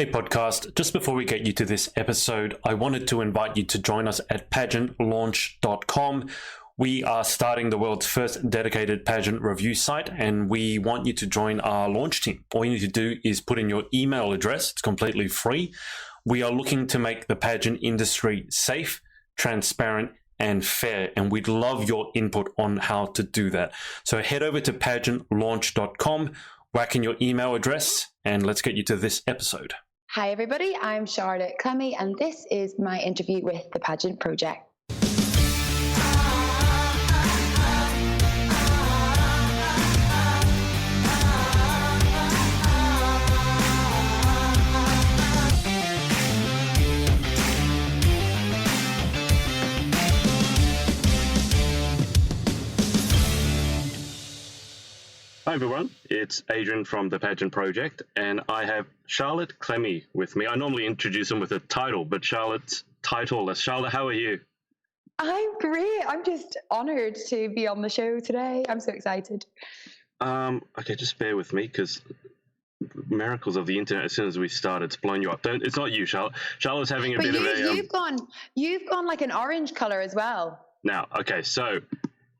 Hey podcast, just before we get you to this episode, I wanted to invite you to join us at pageantlaunch.com. We are starting the world's first dedicated pageant review site, and we want you to join our launch team. All you need to do is put in your email address. It's completely free. We are looking to make the pageant industry safe, transparent, and fair, and we'd love your input on how to do that. So head over to pageantlaunch.com, whack in your email address, and let's get you to this episode. Hi everybody, I'm Charlotte Clemie and this is my interview with the Pageant Project. Hi everyone, it's Adrian from the Pageant Project, and I have Charlotte Clemie with me. I normally introduce them with a title, but Charlotte's titleless. Charlotte, how are you? I'm great. I'm just honoured to be on the show today. I'm so excited. Okay, just bear with me because miracles of the internet. As soon as we start, it's blown you up. It's not you, Charlotte. Charlotte's having a bit of a. You've gone like an orange colour as well. Now, okay, so.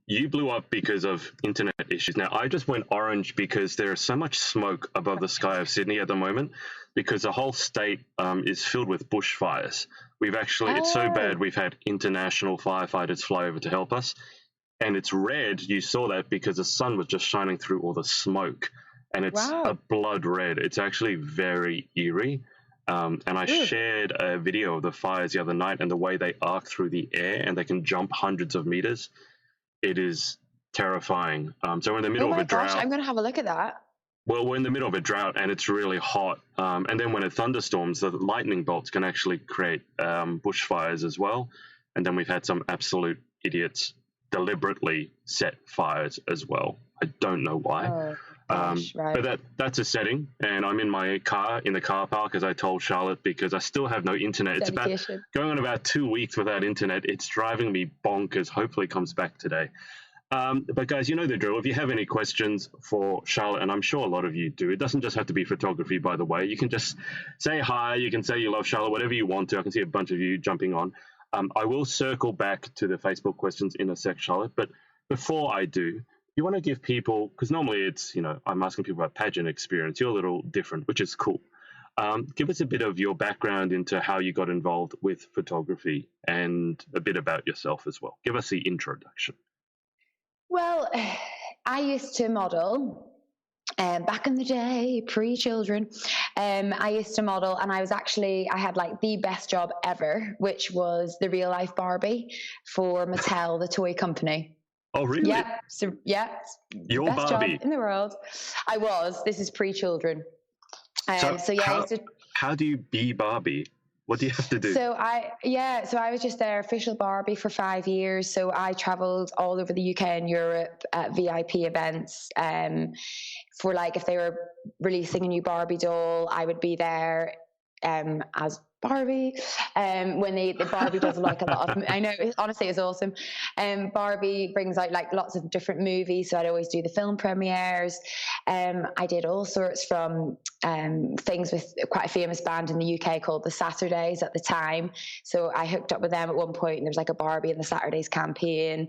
You blew up because of internet issues. Now, I just went orange because there is so much smoke above the sky of Sydney at the moment because the whole state is filled with bushfires. It's so bad, we've had international firefighters fly over to help us. And it's red, you saw that because the sun was just shining through all the smoke. And it's a blood red. It's actually very eerie. And I shared a video of the fires the other night and the way they arc through the air and they can jump hundreds of meters. It is terrifying. So we're in the middle of a drought. I'm going to have a look at that. Well, we're in the middle of a drought and it's really hot. And then when it thunderstorms, the lightning bolts can actually create bushfires as well. And then we've had some absolute idiots deliberately set fires as well. I don't know why. Oh, gosh, right. But that's a setting. And I'm in my car, in the car park, as I told Charlotte, because I still have no internet. It's going on about 2 weeks without internet. It's driving me bonkers. Hopefully it comes back today. But guys, you know the drill. If you have any questions for Charlotte, and I'm sure a lot of you do, it doesn't just have to be photography, by the way. You can just say hi. You can say you love Charlotte, whatever you want to. I can see a bunch of you jumping on. I will circle back to the Facebook questions in a sec, Charlotte. But before I do, you want to give people, because normally it's, I'm asking people about pageant experience. You're a little different, which is cool. Give us a bit of your background into how you got involved with photography and a bit about yourself as well. Give us the introduction. Well, I used to model back in the day, pre-children. I used to model and I had like the best job ever, which was the real life Barbie for Mattel, the toy company. Oh, really? Yeah. So, yeah. You're best Barbie job in the world. I was. This is pre-children. How do you be Barbie? What do you have to do? So I was just their official Barbie for 5 years. So I traveled all over the UK and Europe at VIP events. For like if they were releasing a new Barbie doll, I would be there as Barbie. When the Barbie does like a lot of, I know, honestly, it's awesome. Barbie brings out like lots of different movies, so I'd always do the film premieres. I did all sorts from things with quite a famous band in the UK called the Saturdays at the time. So I hooked up with them at one point, and there was like a Barbie in the Saturdays campaign.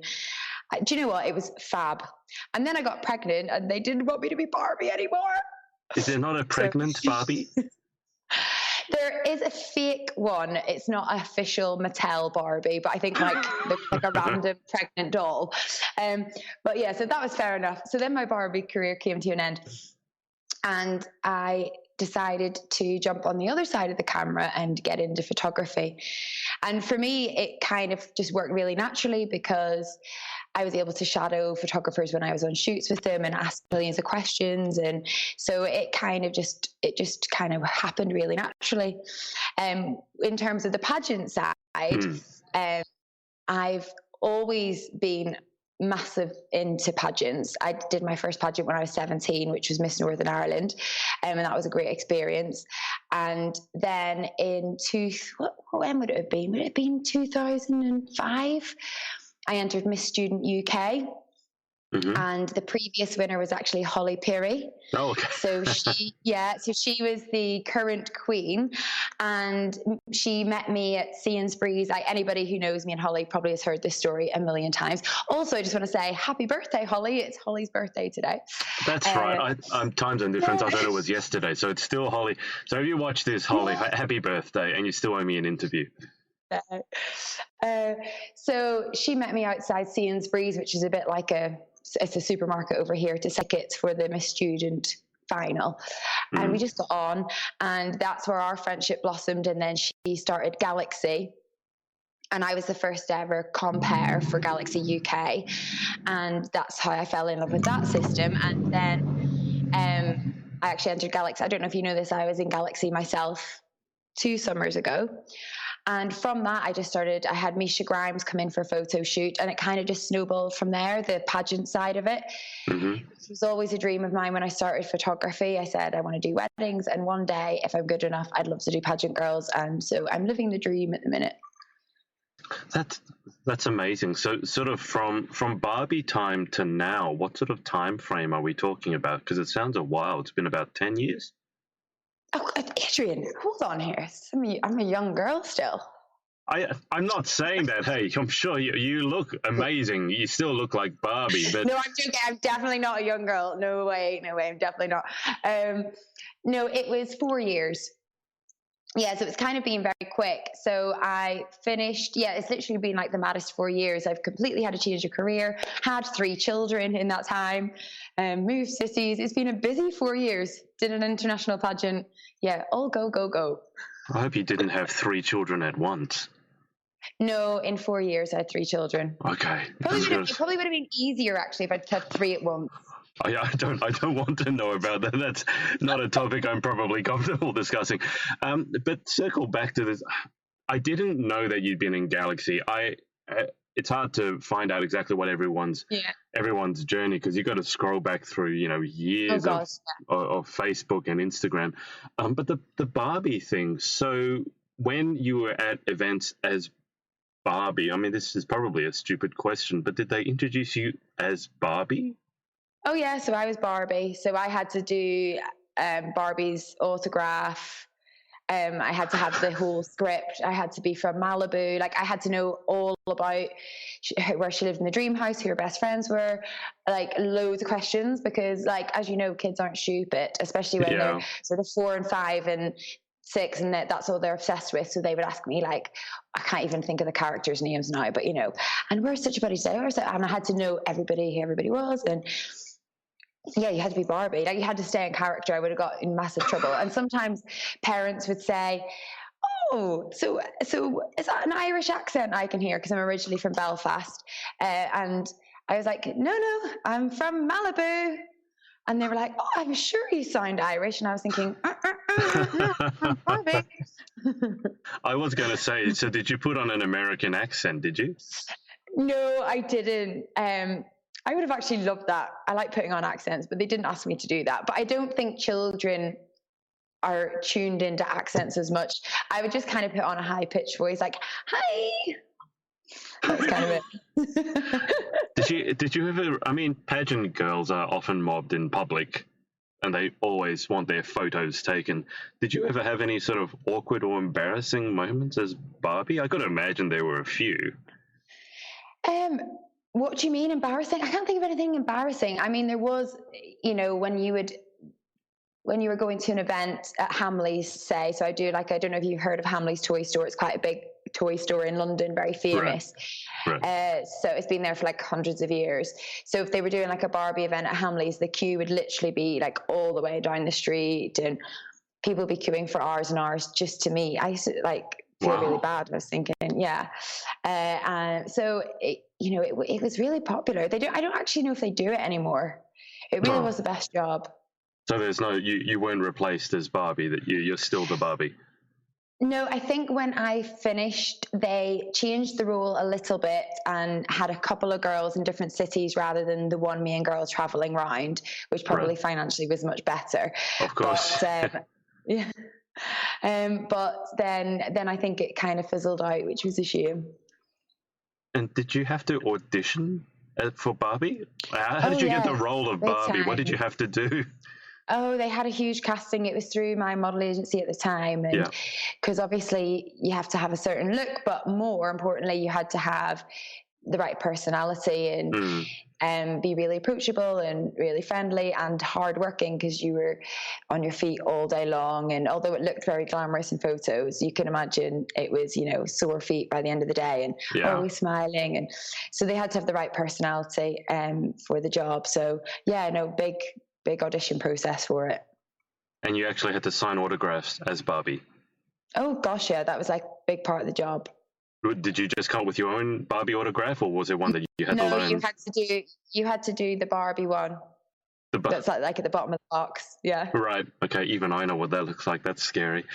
Do you know what? It was fab. And then I got pregnant, and they didn't want me to be Barbie anymore. Is there not a pregnant Barbie? There is a fake one. It's not official Mattel Barbie, but I think like a random pregnant doll. But yeah, so that was fair enough. So then my Barbie career came to an end, and I decided to jump on the other side of the camera and get into photography. And for me, it kind of just worked really naturally because I was able to shadow photographers when I was on shoots with them and ask millions of questions. And so it just kind of happened really naturally. In terms of the pageant side, I've always been massive into pageants. I did my first pageant when I was 17, which was Miss Northern Ireland, and that was a great experience. And then when would it have been? Would it have been 2005? I entered Miss Student UK, And the previous winner was actually Holly Perry. Oh, okay. So she was the current queen, and she met me at Sainsbury's. Anybody who knows me and Holly probably has heard this story a million times. Also, I just want to say happy birthday, Holly. It's Holly's birthday today. That's right. I'm time zone difference. I thought it was yesterday, so it's still Holly. So if you watch this, Holly, happy birthday, and you still owe me an interview. So she met me outside Sainsbury's, which is a bit like it's a supermarket over here, to tickets for the Miss Student final. And we just got on, and that's where our friendship blossomed. And then she started Galaxy, and I was the first ever compere for Galaxy UK, and that's how I fell in love with that system. And then I actually entered Galaxy. I don't know if you know this, I was in Galaxy myself 2 summers ago. And from that, I had Misha Grimes come in for a photo shoot, and it kind of just snowballed from there, the pageant side of it. It was always a dream of mine when I started photography. I said, I want to do weddings, and one day, if I'm good enough, I'd love to do pageant girls. And so I'm living the dream at the minute. That's amazing. So sort of from Barbie time to now, what sort of time frame are we talking about? Because it sounds a while. It's been about 10 years. Oh, Adrian, hold on here. I'm a young girl still. I'm not saying that. Hey, I'm sure you look amazing. You still look like Barbie. But no, I'm joking. I'm definitely not a young girl. No way. I'm definitely not. No, it was 4 years. Yeah, so it's kind of been very quick. So I finished, it's literally been like the maddest 4 years. I've completely had a change of career, had 3 children in that time, moved cities. It's been a busy 4 years. Did an international pageant. Yeah, all go, go, go. I hope you didn't have 3 children at once. No, in 4 years I had 3 children. Okay. It probably would have been easier actually if I'd had 3 at once. I don't want to know about that. That's not a topic I'm probably comfortable discussing. But circle back to this. I didn't know that you'd been in Galaxy. It's hard to find out exactly what everyone's journey, because you got to scroll back through years of Facebook and Instagram. But the Barbie thing. So when you were at events as Barbie, I mean, this is probably a stupid question, but did they introduce you as Barbie? Oh, yeah. So I was Barbie. So I had to do Barbie's autograph. I had to have the whole script. I had to be from Malibu. Like, I had to know all about where she lived in the dream house, who her best friends were, like loads of questions, because like, as you know, kids aren't stupid, especially when they're sort of 4 and 5 and 6, and that's all they're obsessed with. So they would ask me, like, I can't even think of the characters' names now, but and where's such a buddy today? And I had to know everybody, who everybody was. And yeah, you had to be Barbie. Like, you had to stay in character. I would have got in massive trouble. And sometimes parents would say, oh, so is that an Irish accent I can hear? Because I'm originally from Belfast. And I was like, no, I'm from Malibu. And they were like, oh, I'm sure you sound Irish. And I was thinking, no, I'm Barbie. I was going to say, so did you put on an American accent, did you? No, I didn't. I would have actually loved that. I like putting on accents, but they didn't ask me to do that. But I don't think children are tuned into accents as much. I would just kind of put on a high-pitched voice, like, hi. That's kind of it. Did you ever, I mean, pageant girls are often mobbed in public, and they always want their photos taken. Did you ever have any sort of awkward or embarrassing moments as Barbie? I could imagine there were a few. What do you mean embarrassing? I can't think of anything embarrassing. I mean, there was, when you were going to an event at Hamley's, say, so I don't know if you've heard of Hamley's Toy Store. It's quite a big toy store in London, very famous. Right. So it's been there for like hundreds of years. So if they were doing like a Barbie event at Hamley's, the queue would literally be like all the way down the street, and people would be queuing for hours and hours just to meet. I used to feel really bad. I was thinking, so it was really popular. I don't actually know if they do it anymore. It really was the best job. So there's you weren't replaced as Barbie, that you're still the Barbie. No, I think when I finished, they changed the rule a little bit and had a couple of girls in different cities rather than the one main girl traveling around, which probably financially was much better. Of course. But, yeah. But then I think it kind of fizzled out, which was a shame. And did you have to audition for Barbie? How did you get the role of Barbie? What did you have to do? Oh, they had a huge casting. It was through my model agency at the time. And because obviously you have to have a certain look, but more importantly, you had to have the right personality and be really approachable and really friendly and hardworking, because you were on your feet all day long. And although it looked very glamorous in photos, you can imagine it was, sore feet by the end of the day and always smiling. And so they had to have the right personality for the job. So big audition process for it. And you actually had to sign autographs as Barbie? Oh gosh, yeah, that was like a big part of the job. Did you just come up with your own Barbie autograph, or was there one that you had to learn? No, you had to do the Barbie one. That's like at the bottom of the box. Yeah. Right. Okay. Even I know what that looks like. That's scary.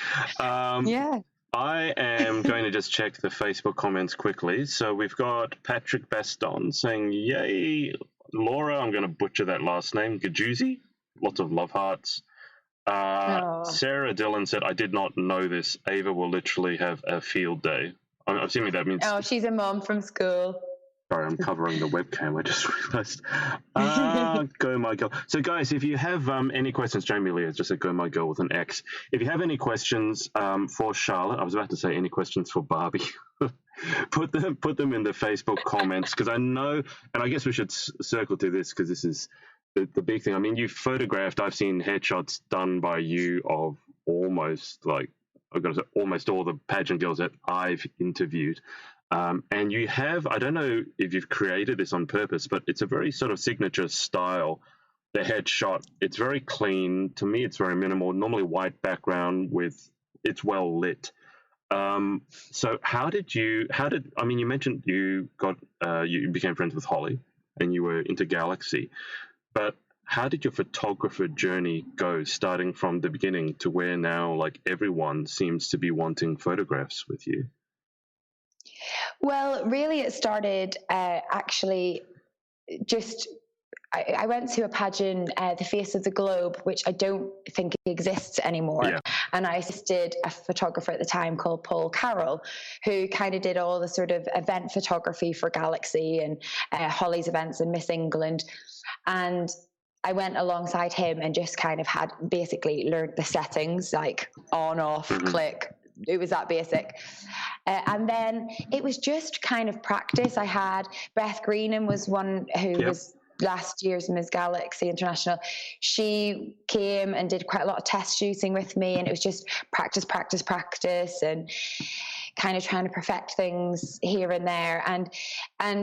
Yeah. I am going to just check the Facebook comments quickly. So we've got Patrick Baston saying, "Yay, Laura." I'm going to butcher that last name. Gajuzzi. Lots of love hearts. Sarah Dillon said, "I did not know this. Ava will literally have a field day." I'm assuming that means... Oh, she's a mom from school. Sorry, I'm covering the webcam. I just realized. Go my girl. So, guys, if you have any questions, Jamie Lee has just said go my girl with an X. If you have any questions for Charlotte, I was about to say any questions for Barbie, put them in the Facebook comments, because I know, and I guess we should circle to this, because this is the big thing. I mean, you've photographed, I've seen headshots done by you of almost all the pageant girls that I've interviewed. And you have, I don't know if you've created this on purpose, but it's a very sort of signature style, the headshot. It's very clean. To me, it's very minimal, normally white background it's well lit. So you mentioned you became friends with Holly and you were into Galaxy, but how did your photographer journey go, starting from the beginning to where now, like, everyone seems to be wanting photographs with you? Well, really, it started actually just. I went to a pageant, the Face of the Globe, which I don't think exists anymore. Yeah. And I assisted a photographer at the time called Paul Carroll, who kind of did all the sort of event photography for Galaxy and Holly's events and Miss England. And I went alongside him and just kind of had basically learned the settings, like on, off, click. It was that basic. And then it was just kind of practice. I had Beth Greenham was one who was last year's Miss Galaxy International. She came and did quite a lot of test shooting with me, and it was just practice, and kind of trying to perfect things here and there. And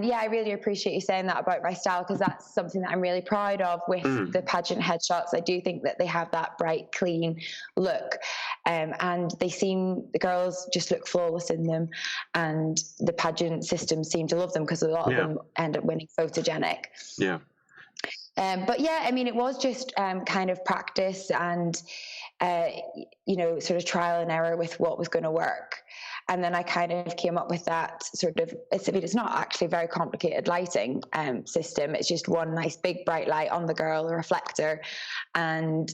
yeah, I really appreciate you saying that about my style, because that's something that I'm really proud of with the pageant headshots. I do think that they have that bright, clean look. And the girls just look flawless in them, and the pageant system seem to love them, because a lot of them end up winning photogenic. Yeah. But yeah, I mean, it was just kind of practice and, sort of trial and error with what was going to work. And then I kind of came up with that sort of, it's not actually a very complicated lighting system. It's just one nice big bright light on the girl, a reflector, and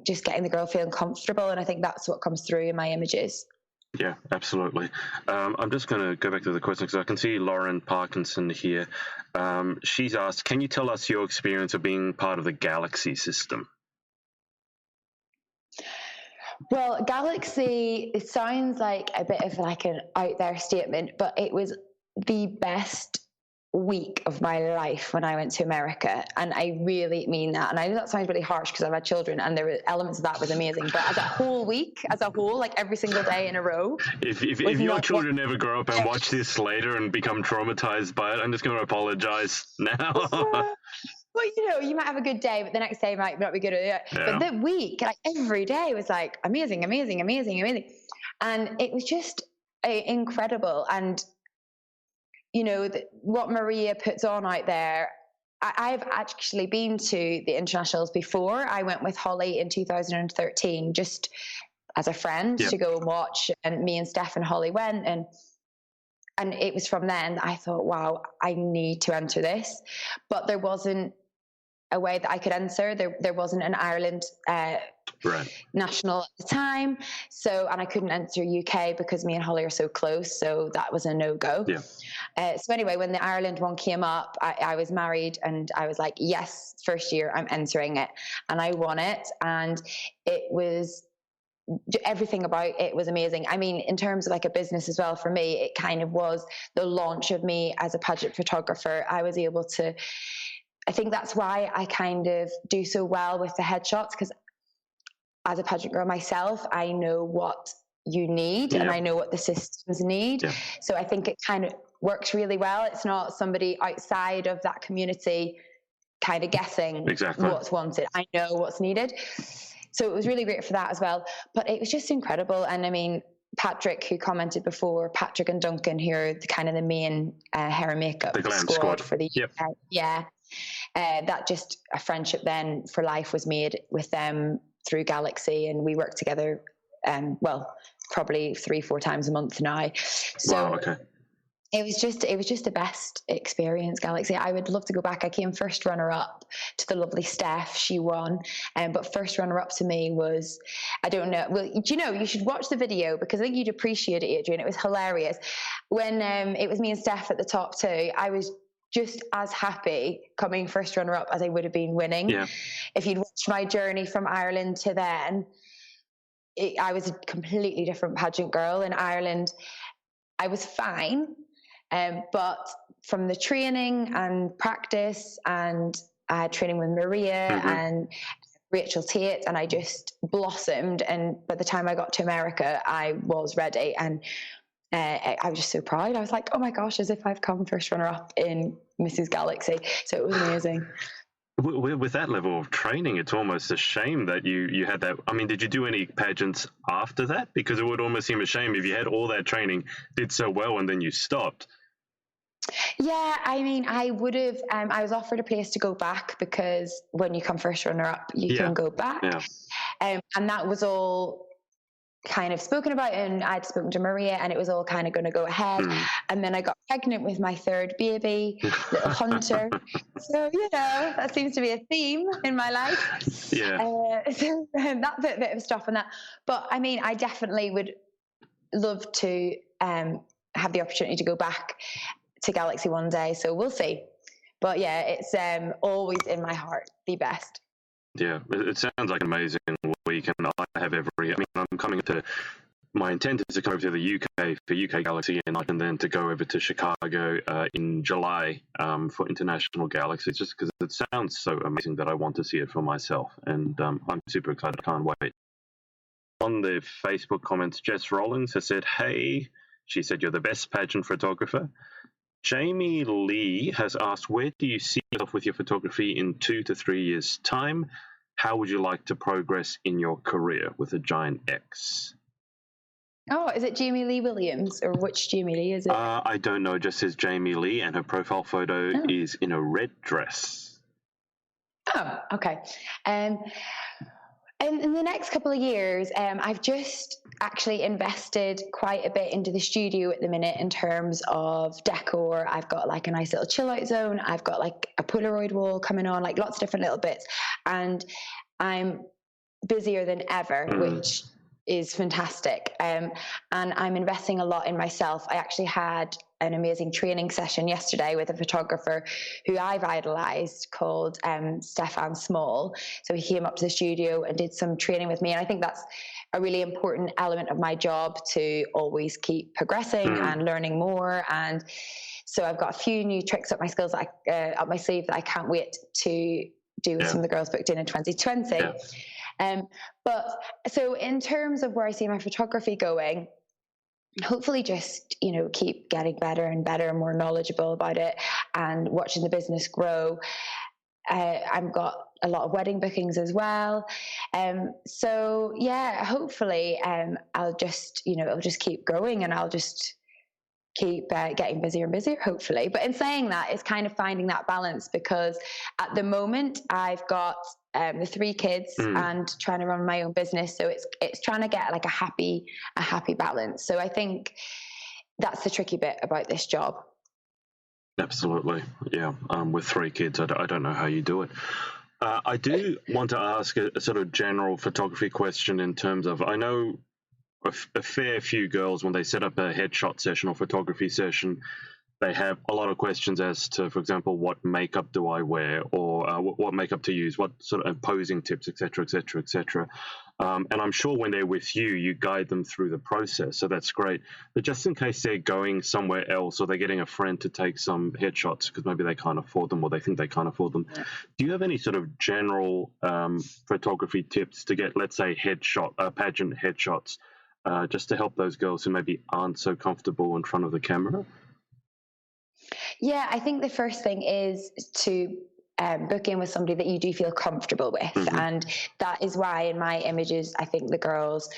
just getting the girl feeling comfortable. And I think that's what comes through in my images. Yeah, absolutely. I'm just going to go back to the question, because I can see Lauren Parkinson here. She's asked, can you tell us your experience of being part of the Galaxy system? Well, Galaxy, it sounds like a bit of like an out there statement, but it was the best week of my life when I went to America, and I really mean that. And I know that sounds really harsh because I've had children, and there were elements of that was amazing, but as a whole week, like every single day in a row. If your children ever grow up and watch this later and become traumatized by it, I'm just going to apologize now. Well, you might have a good day, but the next day might not be good. Yeah. But the week, like every day was like amazing. And it was just incredible. And, what Maria puts on out there, I've actually been to the internationals before. I went with Holly in 2013, just as a friend to go and watch. And me and Steph and Holly went, and it was from then that I thought, wow, I need to enter this. But there wasn't a way that I could enter. There wasn't an Ireland Right. national at the time. So, and I couldn't enter UK because me and Holly are so close. So that was a no-go. Yeah. So anyway, when the Ireland one came up, I was married and I was like, yes, first year I'm entering it. And I won it. And it was, everything about it was amazing. I mean, in terms of like a business as well, for me, it kind of was the launch of me as a pageant photographer. I was able to, I think that's why I kind of do so well with the headshots, because as a pageant girl myself, I know what you need and I know what the systems need. So I think it kind of works really well. It's not somebody outside of that community kind of guessing what's wanted. I know what's needed. So it was really great for that as well. But it was just incredible. And I mean, Patrick, who commented before, Patrick and Duncan, who are the kind of the main hair and makeup squad for the UK. That just a friendship then for life was made with them through Galaxy, and we work together well, probably 3-4 times a month now. So it was just the best experience, Galaxy. I would love to go back. I came first runner-up to the lovely Steph. She won. But first runner-up to me was, I don't know. Well, do you know, you should watch the video because I think you'd appreciate it, Adrian. It was hilarious. When it was me and Steph at the top two, I was just as happy coming first runner-up as I would have been winning. Yeah. If you'd watched my journey from Ireland to then, I was a completely different pageant girl. In Ireland, I was fine. But from the training and practice, and I had training with Maria and Rachel Tate, and I just blossomed. And by the time I got to America, I was ready. And I was just so proud. I was like, oh my gosh, as if I've come first runner-up in Mrs. Galaxy. So it was amazing. With that level of training, it's almost a shame that you had that. I mean, did you do any pageants after that? Because it would almost seem a shame if you had all that training, did so well, and then you stopped. Yeah, I mean, I would have, I was offered a place to go back because when you come first runner-up, you can go back. Yeah. And that was all kind of spoken about, and I'd spoken to Maria, and it was all kind of going to go ahead. And then I got pregnant with my third baby, little Hunter. So, you know, that seems to be a theme in my life. Yeah. So that bit of stuff and that. But I mean, I definitely would love to have the opportunity to go back to Galaxy one day. So we'll see. But yeah, it's always in my heart, the best. Yeah, it sounds like an amazing week, and I have every. I mean, I'm coming to. My intent is to come over to the UK for UK Galaxy, and then to go over to Chicago in July for International Galaxy. Just because it sounds so amazing that I want to see it for myself, and I'm super excited. I can't wait. On the Facebook comments, Jess Rollins has said, "Hey," she said, "you're the best pageant photographer." Jamie Lee has asked, where do you see yourself with your photography in 2 to 3 years' time? How would you like to progress in your career with a giant X? Oh, is it Jamie Lee Williams, or which Jamie Lee is it? I don't know. It just says Jamie Lee, and her profile photo is in a red dress. Oh, okay. In the next couple of years, I've just actually invested quite a bit into the studio at the minute in terms of decor. I've got like a nice little chill out zone. I've got like a Polaroid wall coming on, like lots of different little bits. And I'm busier than ever, which is fantastic. And I'm investing a lot in myself. I actually had an amazing training session yesterday with a photographer who I've idolized called Stefan Small. So he came up to the studio and did some training with me. And I think that's a really important element of my job, to always keep progressing and learning more. And so I've got a few new tricks up my skills up my sleeve that I can't wait to do with some of the girls booked in 2020. But so in terms of where I see my photography going, hopefully just, you know, keep getting better and better and more knowledgeable about it and watching the business grow. I've got a lot of wedding bookings as well. So yeah, hopefully I'll just, you know, it'll just keep growing, and I'll just keep getting busier and busier, hopefully. But in saying that, it's kind of finding that balance, because at the moment I've got the 3 kids and trying to run my own business. So it's trying to get like a happy balance. So I think that's the tricky bit about this job. Absolutely. Yeah. With 3 kids, I don't know how you do it. I do want to ask a sort of general photography question in terms of, I know a fair few girls, when they set up a headshot session or photography session, they have a lot of questions as to, for example, what makeup do I wear, or what makeup to use, what sort of posing tips, etc., etc., etc. And I'm sure when they're with you, you guide them through the process, so that's great. But just in case they're going somewhere else, or they're getting a friend to take some headshots because maybe they can't afford them, or they think they can't afford them, do you have any sort of general photography tips to get, let's say, pageant headshots, just to help those girls who maybe aren't so comfortable in front of the camera? Yeah, I think the first thing is to book in with somebody that you do feel comfortable with. And that is why in my images, I think the girls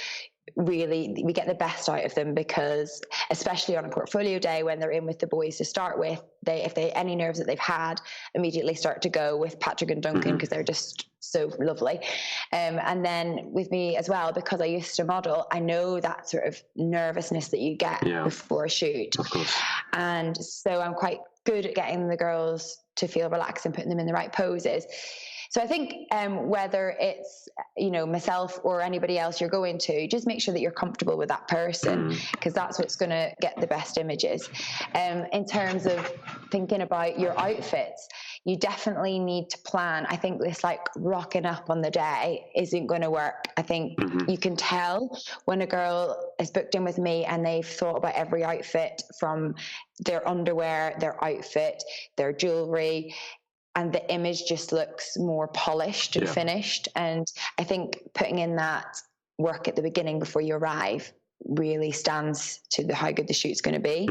really, we get the best out of them, because especially on a portfolio day when they're in with the boys to start with, if any nerves that they've had immediately start to go with Patrick and Duncan, because they're just so lovely. And then with me as well, because I used to model, I know that sort of nervousness that you get before a shoot. Of course. And so I'm quite good at getting the girls to feel relaxed and putting them in the right poses. So I think whether it's, myself or anybody else you're going to, just make sure that you're comfortable with that person, because that's what's going to get the best images. In terms of thinking about your outfits, you definitely need to plan. I think this rocking up on the day isn't going to work. I think you can tell when a girl is booked in with me and they've thought about every outfit, from their underwear, their outfit, their jewelry, and the image just looks more polished and finished. And I think putting in that work at the beginning before you arrive really stands to how good the shoot's going to be.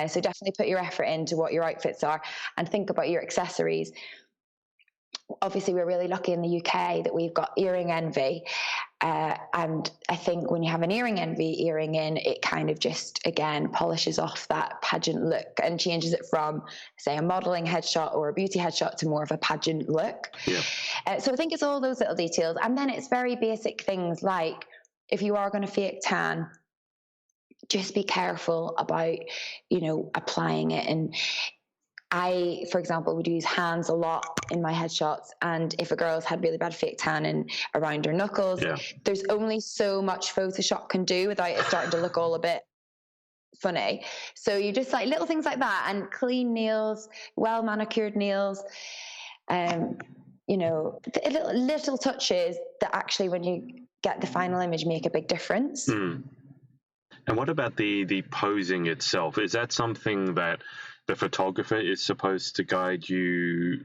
So definitely put your effort into what your outfits are, and think about your accessories. Obviously, we're really lucky in the UK that we've got earring envy. And I think when you have an earring envy earring in, it kind of just, again, polishes off that pageant look and changes it from, say, a modelling headshot or a beauty headshot to more of a pageant look. So I think it's all those little details. And then it's very basic things like, if you are going to fake tan, just be careful about, applying it. And I, for example, would use hands a lot in my headshots, and if a girl's had really bad fake tan and around her knuckles, there's only so much Photoshop can do without it starting to look all a bit funny. So you just little things like that, and clean nails, well manicured nails, little touches that actually, when you get the final image, make a big difference. And what about the posing itself? Is that something that the photographer is supposed to guide you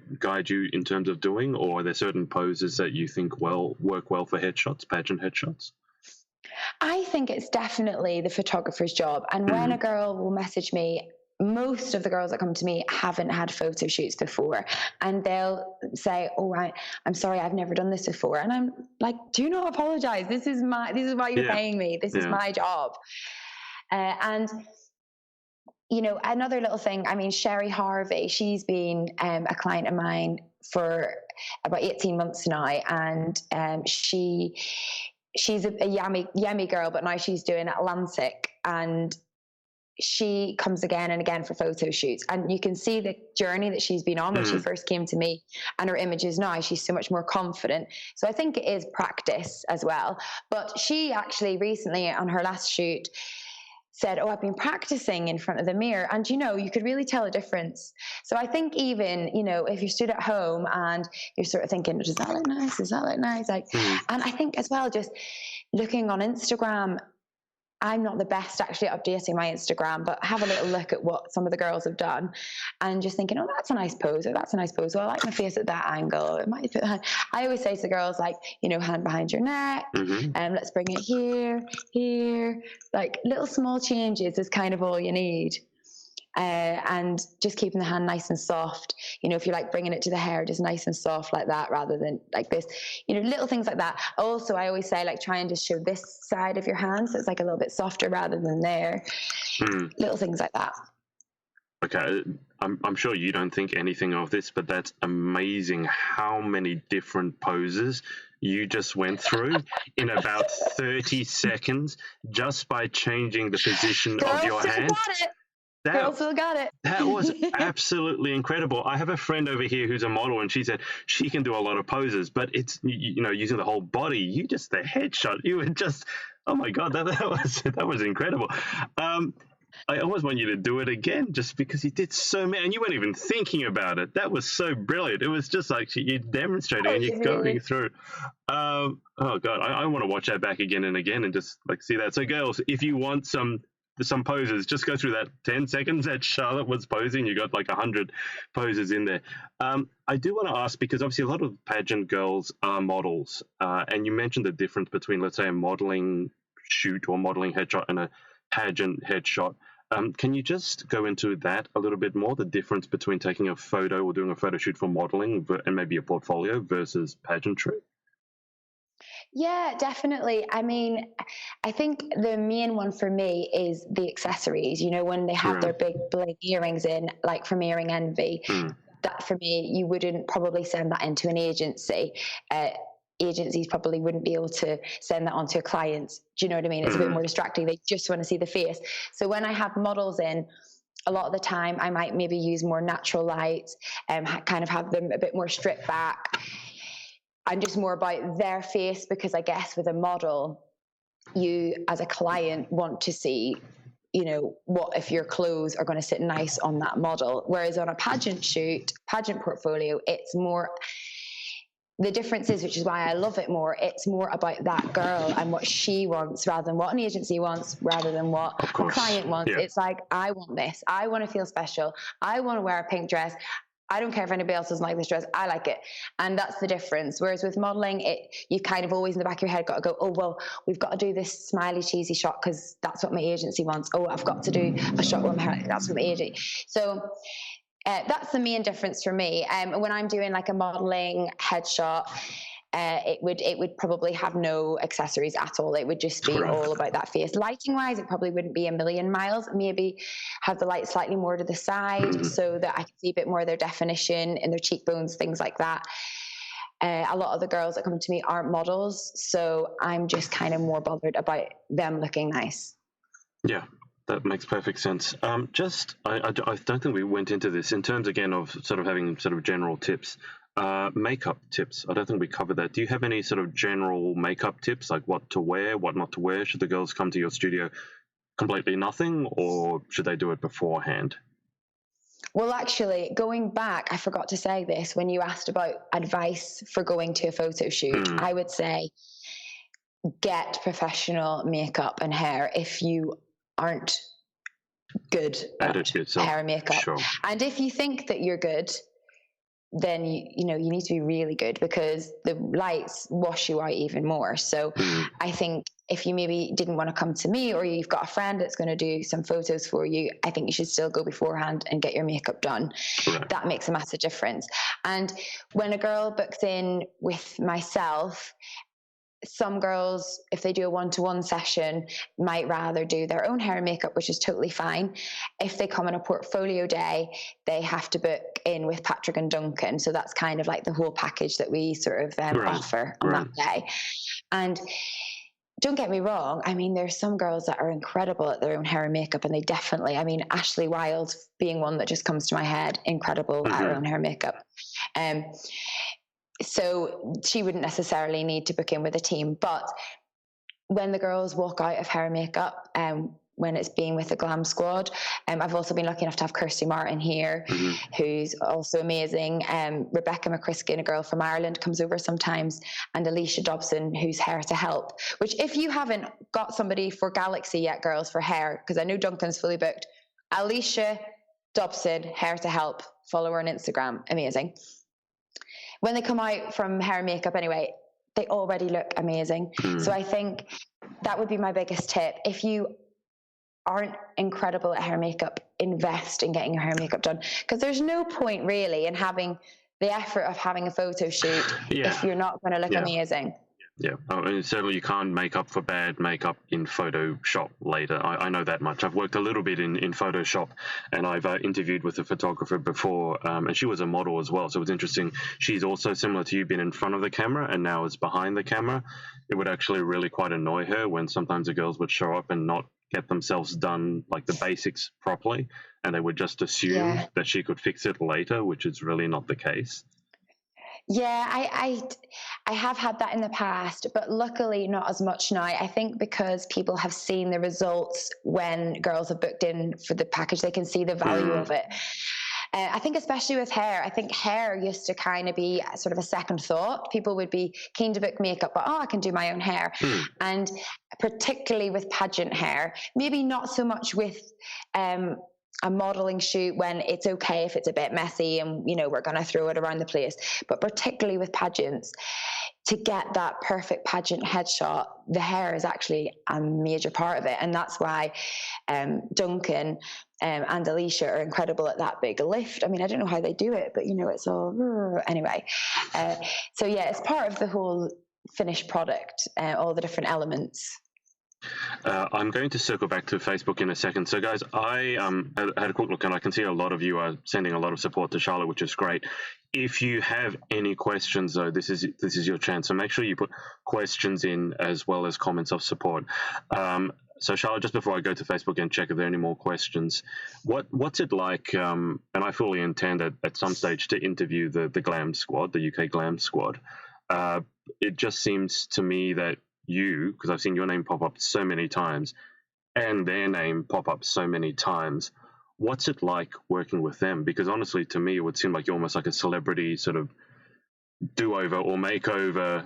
in terms of doing, or are there certain poses that you think work well for headshots, pageant headshots? I think it's definitely the photographer's job. And when a girl will message me, most of the girls that come to me haven't had photo shoots before, and they'll say, "Oh, I'm sorry, I've never done this before." And I'm like, "Do not apologize. This is why you're paying me. This is my job." And another little thing, Sherry Harvey, she's been a client of mine for about 18 months now, and she's a yummy girl, but now she's doing Atlantic, and she comes again and again for photo shoots, and you can see the journey that she's been on when she first came to me, and her images now, she's so much more confident. So I think it is practice as well. But she actually recently, on her last shoot, said, "Oh, I've been practicing in front of the mirror," and you could really tell a difference. So I think even if you stood at home and you're sort of thinking, "Does that look nice? Does that look nice?" And I think as well, just looking on Instagram, I'm not the best actually at updating my Instagram, but have a little look at what some of the girls have done, and just thinking, "Oh, that's a nice pose," or "That's a nice pose. Well, I like my face at that angle." It might fit behind. I always say to girls, hand behind your neck, and let's bring it here. Little small changes is kind of all you need. And just keeping the hand nice and soft. If you're bringing it to the hair, just nice and soft like that, rather than like this. Little things like that. Also, I always say try and just show this side of your hand, so it's a little bit softer rather than there. Little things like that. Okay, I'm sure you don't think anything of this, but that's amazing how many different poses you just went through in about 30 seconds just by changing the position of your hand. Girl still got it. That was absolutely incredible. I have a friend over here who's a model, and she said she can do a lot of poses, but it's, using the whole body. You just, the headshot, you were just, oh my God, that was incredible. I always want you to do it again, just because you did so many, and you weren't even thinking about it. That was so brilliant. It was just like you're demonstrating and you're going through. Oh God, I want to watch that back again and again and just like see that. So girls, if you want some poses, just go through that 10 seconds that Charlotte was posing. You got like 100 poses in there. I do want to ask, because obviously a lot of pageant girls are models, and you mentioned the difference between, let's say, a modeling shoot or modeling headshot and a pageant headshot. Can you just go into that a little bit more, the difference between taking a photo or doing a photo shoot for modeling and maybe a portfolio versus pageantry? Yeah, definitely. I mean, I think the main one for me is the accessories. When they have their big bling earrings in, like from Earring Envy, that for me, you wouldn't probably send that into an agency. Agencies probably wouldn't be able to send that on to clients. Do you know what I mean? It's a bit more distracting. They just want to see the face. So when I have models in, a lot of the time I might maybe use more natural light and kind of have them a bit more stripped back and just more about their face, because I guess with a model, you as a client want to see, what if your clothes are going to sit nice on that model. Whereas on a pageant shoot, pageant portfolio, it's more, the difference is, which is why I love it more, it's more about that girl and what she wants rather than what an agency wants, rather than what a client wants. Yeah. It's like, I want this. I want to feel special. I want to wear a pink dress. I don't care if anybody else doesn't like this dress. I like it. And that's the difference. Whereas with modeling, you kind of always in the back of your head got to go, oh, well, we've got to do this smiley, cheesy shot because that's what my agency wants. Oh, I've got to do a shot with my hair. That's what my agency. So that's the main difference for me. When I'm doing like a modeling headshot, it would probably have no accessories at all. It would just be all about that face. Lighting wise, it probably wouldn't be a million miles. Maybe have the light slightly more to the side so that I can see a bit more of their definition in their cheekbones, things like that. A lot of the girls that come to me aren't models, so I'm just kind of more bothered about them looking nice. Yeah. That makes perfect sense. I don't think we went into this in terms, again, of sort of having sort of general tips. Makeup tips. I don't think we covered that. Do you have any sort of general makeup tips, like what to wear, what not to wear? Should the girls come to your studio completely nothing, or should they do it beforehand? Well, actually, going back, I forgot to say this when you asked about advice for going to a photo shoot. I would say get professional makeup and hair if you aren't good at hair and makeup. Sure. And if you think that you're good, then you need to be really good, because the lights wash you out even more. So I think if you maybe didn't want to come to me, or you've got a friend that's going to do some photos for you, I think you should still go beforehand and get your makeup done. Right. That makes a massive difference. And when a girl books in with myself, some girls, if they do a one-to-one session, might rather do their own hair and makeup, which is totally fine. If they come on a portfolio day, they have to book in with Patrick and Duncan. So that's kind of like the whole package that we sort of offer on that day. And don't get me wrong, I mean, there's some girls that are incredible at their own hair and makeup, and they definitely, I mean, Ashley Wilde being one that just comes to my head, incredible at her own hair and makeup. So she wouldn't necessarily need to book in with a team. But when the girls walk out of hair and makeup, when it's being with the Glam Squad, I've also been lucky enough to have Kirsty Martin here, who's also amazing. Rebecca McCriskin, a girl from Ireland, comes over sometimes, and Alicia Dobson, who's Hair to Help, which if you haven't got somebody for Galaxy yet, girls, for hair, because I know Duncan's fully booked, Alicia Dobson, Hair to Help, follow her on Instagram. Amazing. When they come out from hair and makeup anyway, they already look amazing. So I think that would be my biggest tip. If you aren't incredible at hair and makeup, invest in getting your hair and makeup done. Because there's no point really in having the effort of having a photo shoot if you're not going to look amazing. Yeah, and certainly you can't make up for bad makeup in Photoshop later. I know that much. I've worked a little bit in Photoshop, and I've interviewed with a photographer before, and she was a model as well. So it was interesting. She's also similar to you, been in front of the camera and now is behind the camera. It would actually really quite annoy her when sometimes the girls would show up and not get themselves done, like the basics properly, and they would just assume that she could fix it later, which is really not the case. Yeah, I have had that in the past, but luckily not as much now. I think because people have seen the results when girls have booked in for the package, they can see the value of it. I think especially with hair, I think hair used to kind of be sort of a second thought. People would be keen to book makeup, but I can do my own hair. And particularly with pageant hair, maybe not so much with a modeling shoot when it's okay if it's a bit messy and, you know, we're going to throw it around the place. But particularly with pageants, to get that perfect pageant headshot, the hair is actually a major part of it. And that's why Duncan and Alicia are incredible at that big lift. I mean, I don't know how they do it, but, you know, it's all anyway. So, yeah, it's part of the whole finished product, all the different elements. I'm going to circle back to Facebook in a second. So, guys, I had a quick look, and I can see a lot of you are sending a lot of support to Charlotte, which is great. If you have any questions, though, this is your chance. So make sure you put questions in as well as comments of support. So, Charlotte, just before I go to Facebook and check if there are any more questions, what's it like? And I fully intend at some stage to interview the Glam Squad, the UK Glam Squad. It just seems to me that because I've seen your name pop up so many times and their name pop up so many times, what's it like working with them? Because honestly, to me, it would seem like you're almost like a celebrity sort of do-over or makeover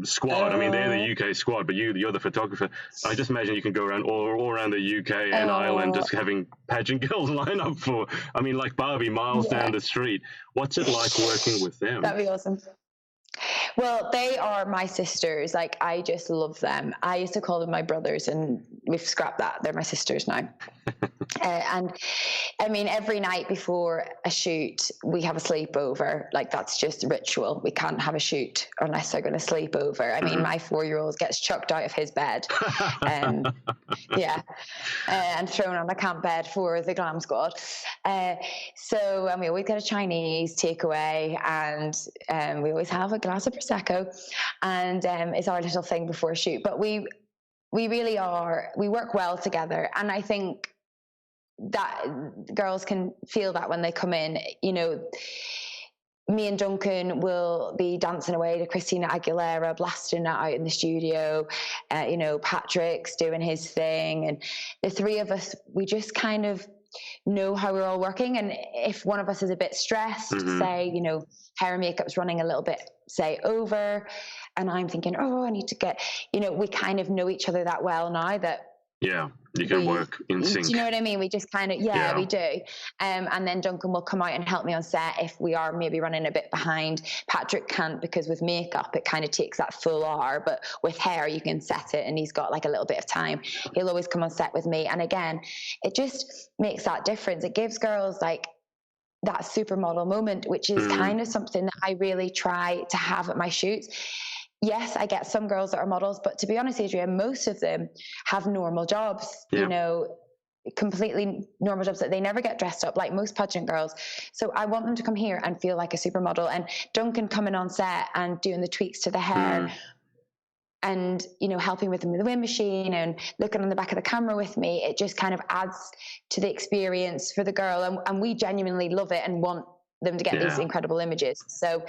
squad. I mean, they're the UK squad, but you're the photographer. I just imagine you can go around all around the UK and Ireland just having pageant girls line up for, I mean, like Barbie miles down the street. What's it like working with them? That'd be awesome. Well, they are my sisters. Like, I just love them. I used to call them my brothers, and we've scrapped that. They're my sisters now. And I mean, every night before a shoot, we have a sleepover. Like, that's just ritual. We can't have a shoot unless they're going to sleep over. I mean, my 4-year-old gets chucked out of his bed. And thrown on a camp bed for the Glam Squad. So, and we always get a Chinese takeaway, and we always have a glass of Prosecco, and it's our little thing before a shoot. But we really are, we work well together, and I think that girls can feel that when they come in. You know, me and Duncan will be dancing away to Christina Aguilera, blasting that out in the studio. You know, Patrick's doing his thing, and the three of us, we just kind of know how we're all working. And if one of us is a bit stressed, say, you know, hair and makeup's running a little bit, say, over, and I'm thinking, I need to get, you know, we kind of know each other that well now that you can work in sync. Do you know what I mean? We just kind of, we do. And then Duncan will come out and help me on set if we are maybe running a bit behind. Patrick can't, because with makeup, it kind of takes that full hour, but with hair, you can set it, and he's got like a little bit of time. He'll always come on set with me. And again, it just makes that difference. It gives girls like that supermodel moment, which is kind of something that I really try to have at my shoots. Yes, I get some girls that are models, but to be honest, Adrian, most of them have normal jobs, you know, completely normal jobs that they never get dressed up like most pageant girls. So I want them to come here and feel like a supermodel. And Duncan coming on set and doing the tweaks to the hair and, you know, helping with them with the wind machine and looking on the back of the camera with me, it just kind of adds to the experience for the girl. And we genuinely love it and want them to get these incredible images. So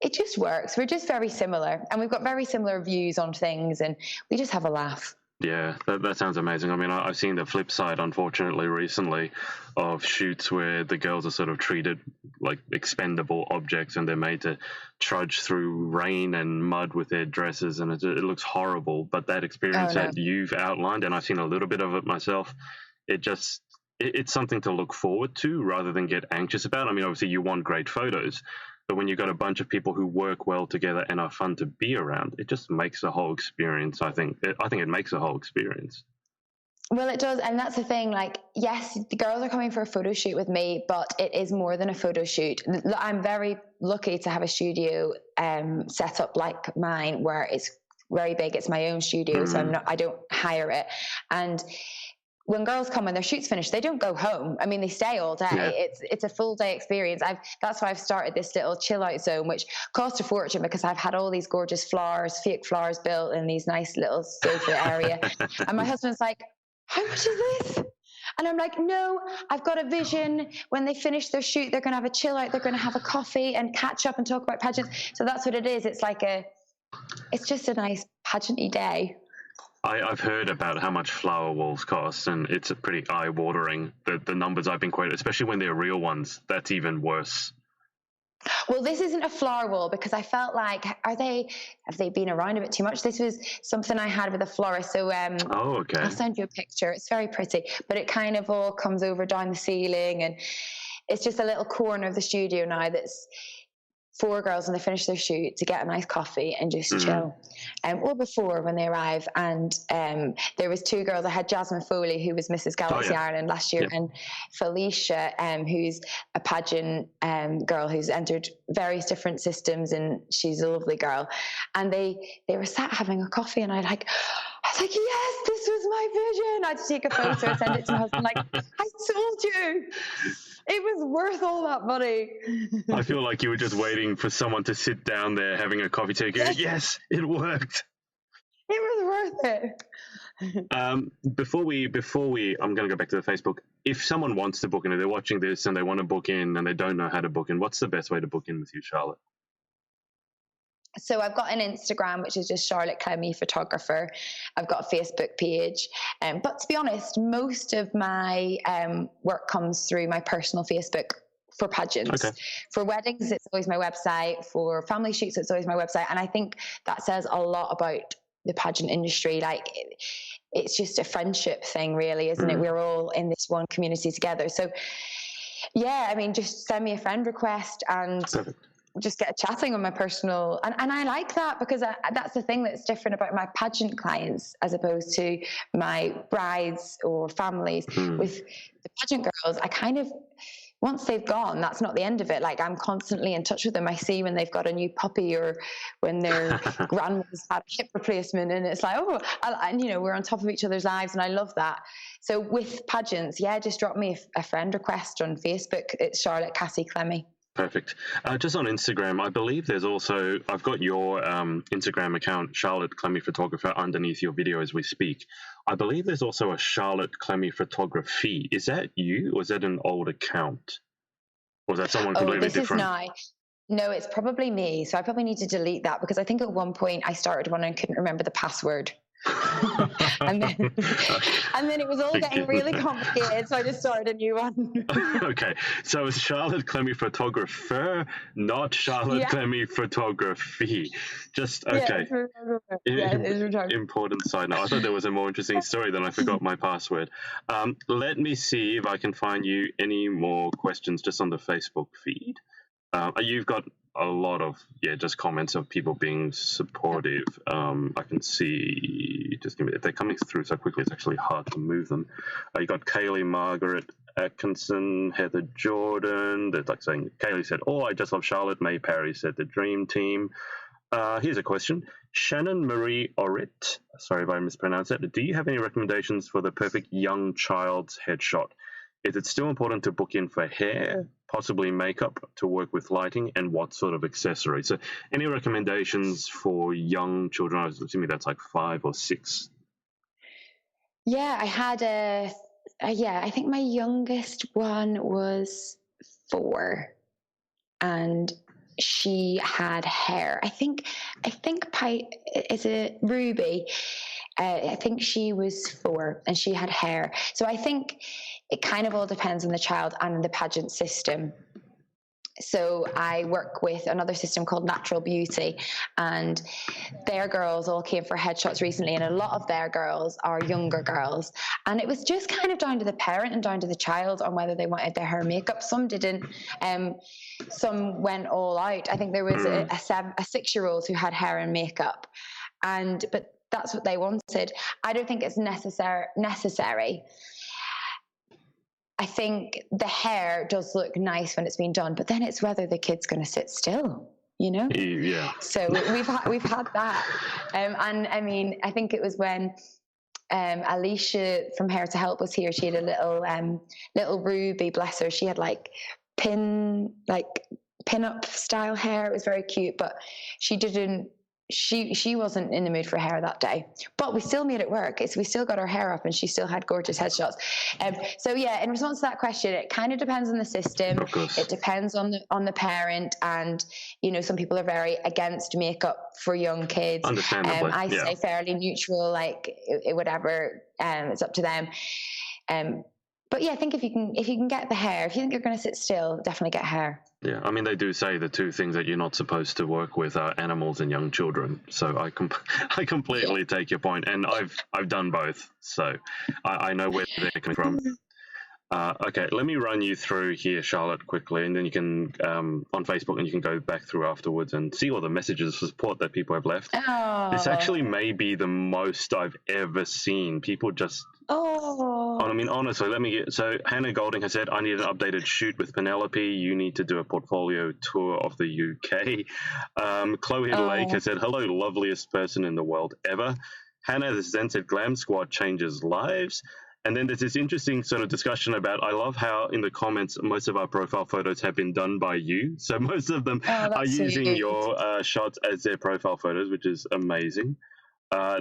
it just works. We're just very similar, and we've got very similar views on things, and we just have a laugh. Yeah, that sounds amazing. I mean, I've seen the flip side, unfortunately, recently of shoots where the girls are sort of treated like expendable objects, and they're made to trudge through rain and mud with their dresses, and it looks horrible. But that experience that you've outlined, and I've seen a little bit of it myself, it's something to look forward to rather than get anxious about. I mean, obviously, you want great photos, but when you've got a bunch of people who work well together and are fun to be around, it just makes the whole experience, I think it makes the whole experience. Well, it does. And that's the thing, like, yes, the girls are coming for a photo shoot with me, but it is more than a photo shoot. I'm very lucky to have a studio set up like mine, where it's very big. It's my own studio, so I don't hire it. And when girls come and their shoot's finished, they don't go home. I mean, they stay all day. Yeah. It's a full day experience. That's why I've started this little chill out zone, which cost a fortune because I've had all these gorgeous flowers, fake flowers built in these nice little sofa area. And my husband's like, how much is this? And I'm like, no, I've got a vision. When they finish their shoot, they're going to have a chill out. They're going to have a coffee and catch up and talk about pageants. So that's what it is. It's like it's just a nice pageant-y day. I've heard about how much flower walls cost, and it's a pretty eye-watering, the numbers I've been quoted, especially when they're real ones. That's even worse. Well, this isn't a flower wall because I felt like, have they been around a bit too much? This was something I had with a florist. So okay. I'll send you a picture. It's very pretty, but it kind of all comes over down the ceiling, and it's just a little corner of the studio now that's 4 girls when they finish their shoot to get a nice coffee and just chill. Or before when they arrive. And there was 2 girls. I had Jasmine Foley, who was Mrs. Galaxy Ireland last year, and Felicia, who's a pageant girl who's entered various different systems, and she's a lovely girl. And they were sat having a coffee, and I was like, yes, this was my vision. I had to take a photo and send it to my husband, like, I told you. It was worth all that money. I feel like you were just waiting for someone to sit down there having a coffee to go, yes, it worked. It was worth it. Before we, I'm going to go back to the Facebook. If someone wants to book in, if they're watching this and they want to book in and they don't know how to book in, what's the best way to book in with you, Charlotte? So I've got an Instagram, which is just Charlotte Clemie Photographer. I've got a Facebook page. But to be honest, most of my work comes through my personal Facebook for pageants. Okay. For weddings, it's always my website. For family shoots, it's always my website. And I think that says a lot about the pageant industry. Like, it's just a friendship thing, really, isn't it? We're all in this one community together. So, yeah, I mean, just send me a friend request and... Perfect. Just get chatting on my personal, and I like that because that's the thing that's different about my pageant clients as opposed to my brides or families. With the pageant girls, I kind of, once they've gone, that's not the end of it. Like, I'm constantly in touch with them. I see when they've got a new puppy or when their grandma's had a hip replacement, and it's like, and we're on top of each other's lives, and I love that. So with pageants, just drop me a friend request on Facebook. It's Charlotte Cassie Clemie. Perfect. Just on Instagram, I believe there's also, I've got your Instagram account, Charlotte Clemie Photographer, underneath your video as we speak. I believe there's also a Charlotte Clemie Photography. Is that you, or is that an old account? Or is that someone completely different? No, it's probably me. So I probably need to delete that because I think at one point I started one and couldn't remember the password. and then it was all getting really complicated, so I just started a new one. Okay, so it's Charlotte Clemie Photographer, not Charlotte Clemie Photography. Just okay. Important side note. I thought there was a more interesting story, then I forgot my password. Let me see if I can find you any more questions just on the Facebook feed. You've got a lot of just comments of people being supportive. I can see, just give me, they're coming through so quickly it's actually hard to move them. You got Kaylee, Margaret Atkinson, Heather Jordan. They're like saying, Kaylee said, I just love Charlotte. May Parry said the dream team. Here's a question. Shannon Marie Orit, sorry if I mispronounced that. Do you have any recommendations for the perfect young child's headshot? Is it still important to book in for hair, possibly makeup to work with lighting, and what sort of accessories? So any recommendations for young children? I was assuming that's like 5 or 6. Yeah, I had I think my youngest one was 4 and she had hair. I think is it Ruby? I think she was 4 and she had hair. So I think it kind of all depends on the child and the pageant system. So I work with another system called Natural Beauty, and their girls all came for headshots recently, and a lot of their girls are younger girls. And it was just kind of down to the parent and down to the child on whether they wanted their hair and makeup. Some didn't. Some went all out. I think there was a 6-year-old who had hair and makeup, but that's what they wanted. I don't think it's necessary. I think the hair does look nice when it's been done, but then it's whether the kid's going to sit still, Yeah. So we've had that, and I mean, I think it was when Alicia from Hair to Help was here. She had a little Ruby, bless her. She had pin-up style hair. It was very cute, but she didn't she wasn't in the mood for hair that day, but we still made it work. We still got our hair up and she still had gorgeous headshots. So yeah, in response to that question, it kind of depends on the system. It depends on the parent, and some people are very against makeup for young kids. Understandably, I say fairly neutral, like whatever. It's up to them. But yeah, I think if you can get the hair, if you think you're going to sit still, definitely get hair. Yeah, I mean, they do say the two things that you're not supposed to work with are animals and young children. So I completely take your point, and I've done both, so I know where they're coming from. Okay, let me run you through here, Charlotte, quickly, and then you can on Facebook, and you can go back through afterwards and see all the messages of support that people have left. Oh. This actually may be the most I've ever seen. People just. Oh. I mean, honestly, so Hannah Golding has said, I need an updated shoot with Penelope. You need to do a portfolio tour of the UK. Chloe Lake has said, hello, loveliest person in the world ever. Hannah has then said, Glam Squad changes lives. And then there's this interesting sort of discussion about, I love how in the comments, most of our profile photos have been done by you. So most of them are using your shots as their profile photos, which is amazing.